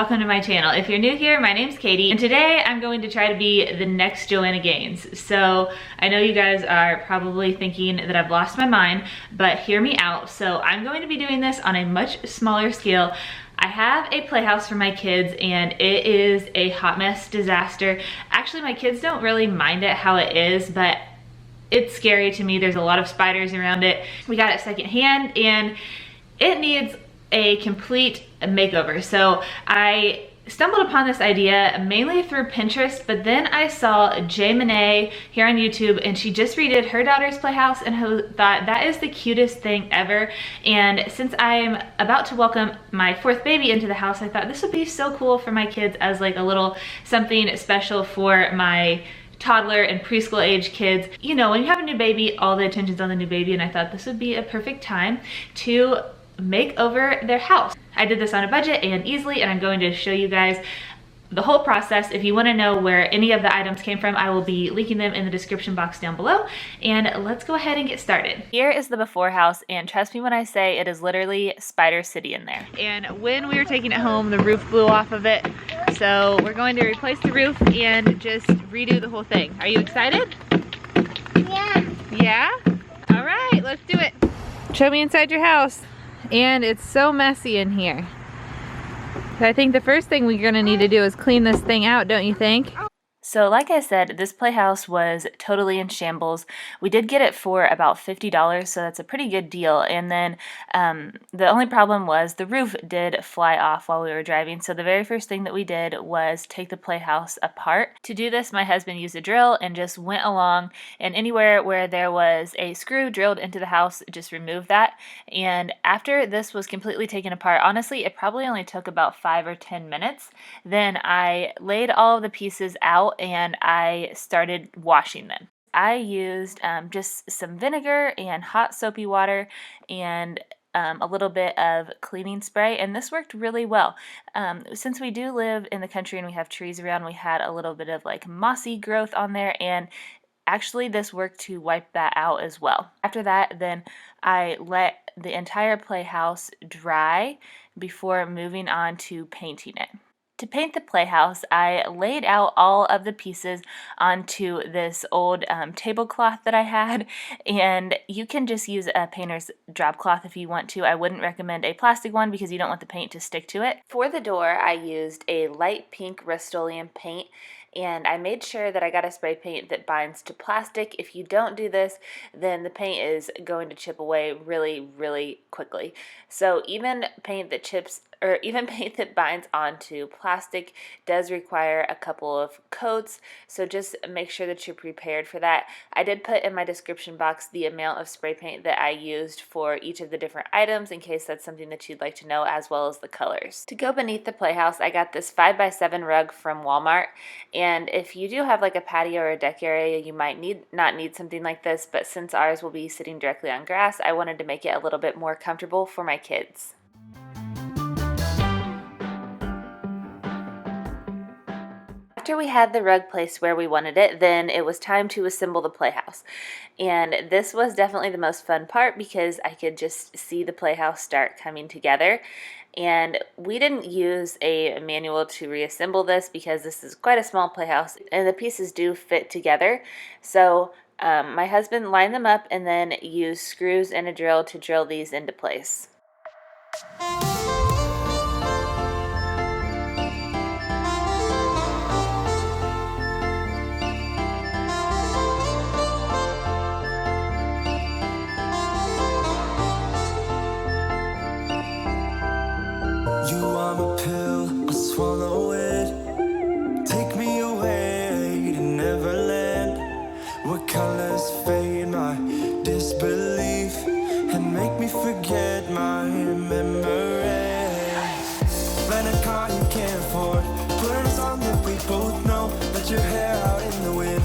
welcome to my channel. If you're new here, my name's Katie, and today I'm going to try to be the next JoAnne Gaines. So I know you guys are probably thinking that I've lost my mind, but hear me out. So I'm going to be doing this on a much smaller scale. I have a playhouse for my kids and it is a hot mess disaster. Actually, my kids don't really mind it how it is, but it's scary to me. There's a lot of spiders around it. We got it secondhand and it needs a complete makeover. So I stumbled upon this idea mainly through Pinterest, but then I saw JoAnne here on YouTube and she just redid her daughter's playhouse and I thought that is the cutest thing ever. And since I'm about to welcome my fourth baby into the house, I thought this would be so cool for my kids as like a little something special for my toddler and preschool age kids. You know, when you have a new baby, all the attention's on the new baby, and I thought this would be a perfect time to make over their house. I did this on a budget and easily, and I'm going to show you guys the whole process. If you want to know where any of the items came from, I will be linking them in the description box down below. And let's go ahead and get started. Here is the before house, and trust me when I say it is literally Spider City in there. And when we were taking it home, the roof blew off of it. So we're going to replace the roof and just redo the whole thing. Are you excited? Yeah. Yeah? All right, let's do it. Show me inside your house. And it's so messy in here. So I think the first thing we're gonna need to do is clean this thing out, don't you think? So like I said, this playhouse was totally in shambles. We did get it for about $50, so that's a pretty good deal. And then the only problem was the roof did fly off while we were driving. So the very first thing that we did was take the playhouse apart. To do this, my husband used a drill and just went along, and anywhere where there was a screw drilled into the house, just removed that. And after this was completely taken apart, honestly, it probably only took about 5 or 10 minutes. Then I laid all of the pieces out and I started washing them. I used just some vinegar and hot soapy water and a little bit of cleaning spray, and this worked really well. Since we do live in the country and we have trees around, we had a little bit of like mossy growth on there, and actually this worked to wipe that out as well. After that, then I let the entire playhouse dry before moving on to painting it. To paint the playhouse, I laid out all of the pieces onto this old tablecloth that I had, and you can just use a painter's drop cloth if you want to. I wouldn't recommend a plastic one because you don't want the paint to stick to it. For the door, I used a light pink Rustoleum paint, and I made sure that I got a spray paint that binds to plastic. If you don't do this, then the paint is going to chip away really, really quickly. So even paint that chips, or even paint that binds onto plastic, does require a couple of coats, so just make sure that you're prepared for that. I did put in my description box the amount of spray paint that I used for each of the different items in case that's something that you'd like to know, as well as the colors. To go beneath the playhouse, I got this 5x7 rug from Walmart, and if you do have like a patio or a deck area, you might not need something like this, but since ours will be sitting directly on grass, I wanted to make it a little bit more comfortable for my kids. After we had the rug placed where we wanted it, then it was time to assemble the playhouse. And this was definitely the most fun part because I could just see the playhouse start coming together. And we didn't use a manual to reassemble this because this is quite a small playhouse and the pieces do fit together. So my husband lined them up and then used screws and a drill to drill these into place. You are my pill, I swallow it. Take me away to Neverland, where colors fade my disbelief and make me forget my memories. Rent a car you can't afford, put on a song that we both know. Let your hair out in the wind,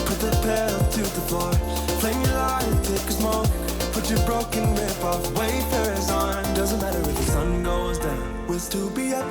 put the pedal to the floor, flame your light, take a smoke. Put your broken rip-off wafers on. Doesn't matter if the sun goes down, we'll still be up,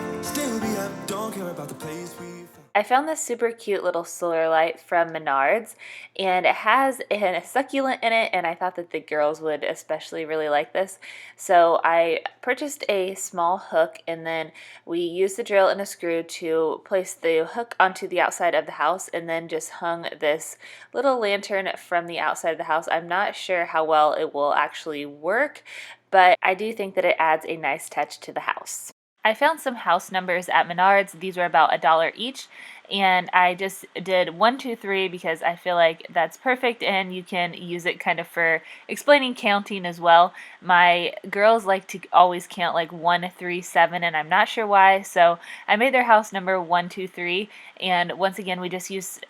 don't care about the place we found. I found this super cute little solar light from Menards, and it has a succulent in it, and I thought that the girls would especially really like this. So I purchased a small hook, and then we used the drill and a screw to place the hook onto the outside of the house, and then just hung this little lantern from the outside of the house. I'm not sure how well it will actually work, but I do think that it adds a nice touch to the house. I found some house numbers at Menards. These were about $1 each, and I just did 1, 2, 3 because I feel like that's perfect, and you can use it kind of for explaining counting as well. My girls like to always count like 1, 3, 7, and I'm not sure why, so I made their house number 1, 2, 3, and once again we just used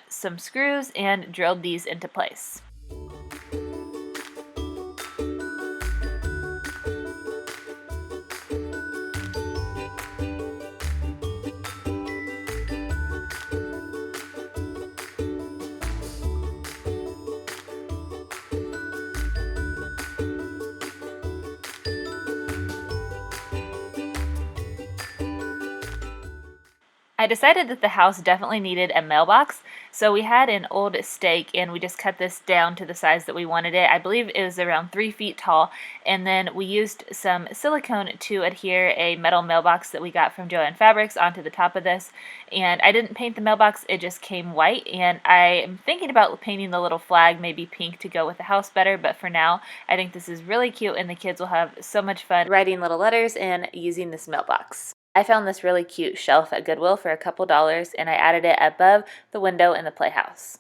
some screws and drilled these into place. I decided that the house definitely needed a mailbox, so we had an old stake and we just cut this down to the size that we wanted it. I believe it was around 3 feet tall, and then we used some silicone to adhere a metal mailbox that we got from JoAnne Fabrics onto the top of this, and I didn't paint the mailbox, it just came white, and I am thinking about painting the little flag maybe pink to go with the house better, but for now I think this is really cute and the kids will have so much fun writing little letters and using this mailbox. I found this really cute shelf at Goodwill for a couple dollars, and I added it above the window in the playhouse.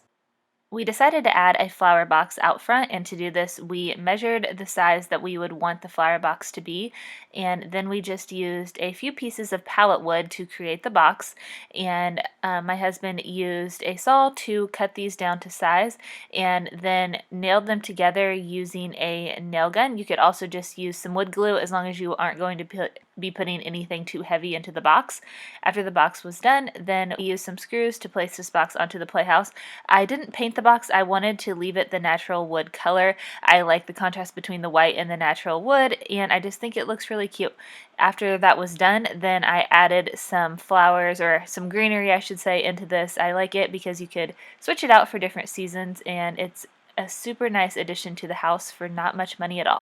We decided to add a flower box out front, and to do this we measured the size that we would want the flower box to be, and then we just used a few pieces of pallet wood to create the box, and my husband used a saw to cut these down to size and then nailed them together using a nail gun. You could also just use some wood glue as long as you aren't going to be putting anything too heavy into the box. After the box was done, then we used some screws to place this box onto the playhouse. I didn't paint the box. I wanted to leave it the natural wood color. I like the contrast between the white and the natural wood, and I just think it looks really cute. After that was done, then I added some flowers, or some greenery I should say, into this. I like it because you could switch it out for different seasons, and it's a super nice addition to the house for not much money at all.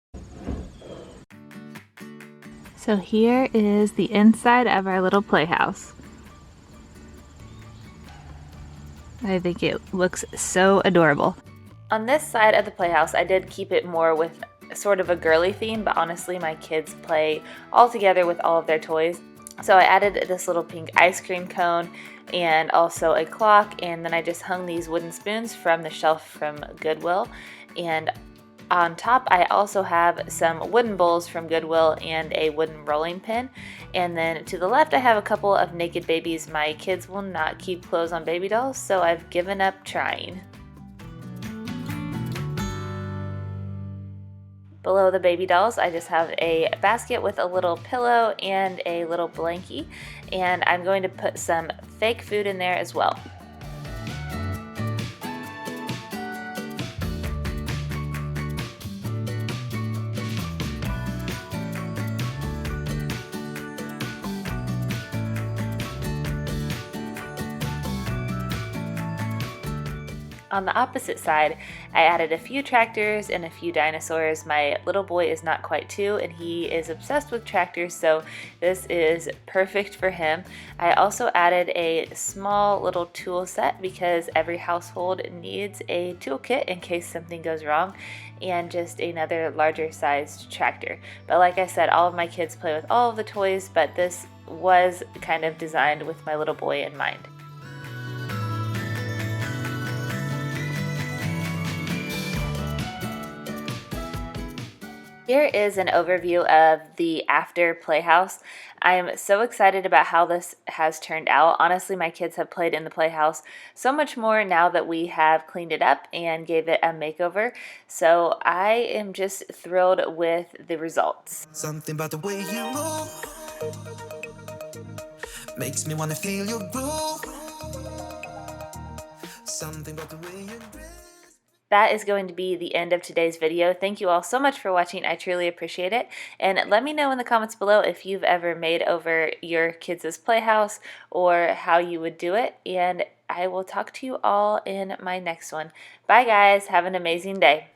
So here is the inside of our little playhouse. I think it looks so adorable. On this side of the playhouse, I did keep it more with sort of a girly theme, but honestly my kids play all together with all of their toys. So I added this little pink ice cream cone and also a clock, and then I just hung these wooden spoons from the shelf from Goodwill, and on top I also have some wooden bowls from Goodwill and a wooden rolling pin, and then to the left I have a couple of naked babies. My kids will not keep clothes on baby dolls, so I've given up trying. Below the baby dolls, I just have a basket with a little pillow and a little blankie, and I'm going to put some fake food in there as well. On the opposite side, I added a few tractors and a few dinosaurs. My little boy is not quite 2 and he is obsessed with tractors, so this is perfect for him. I also added a small little tool set because every household needs a toolkit in case something goes wrong, and just another larger sized tractor. But like I said, all of my kids play with all of the toys, but this was kind of designed with my little boy in mind. Here is an overview of the after playhouse. I am so excited about how this has turned out. Honestly, my kids have played in the playhouse so much more now that we have cleaned it up and gave it a makeover. So I am just thrilled with the results. Something about the way you move makes me wanna feel your groove. Something about the way you dress. that is going to be the end of today's video. Thank you all so much for watching. I truly appreciate it. And let me know in the comments below if you've ever made over your kids' playhouse or how you would do it. And I will talk to you all in my next one. Bye guys. Have an amazing day.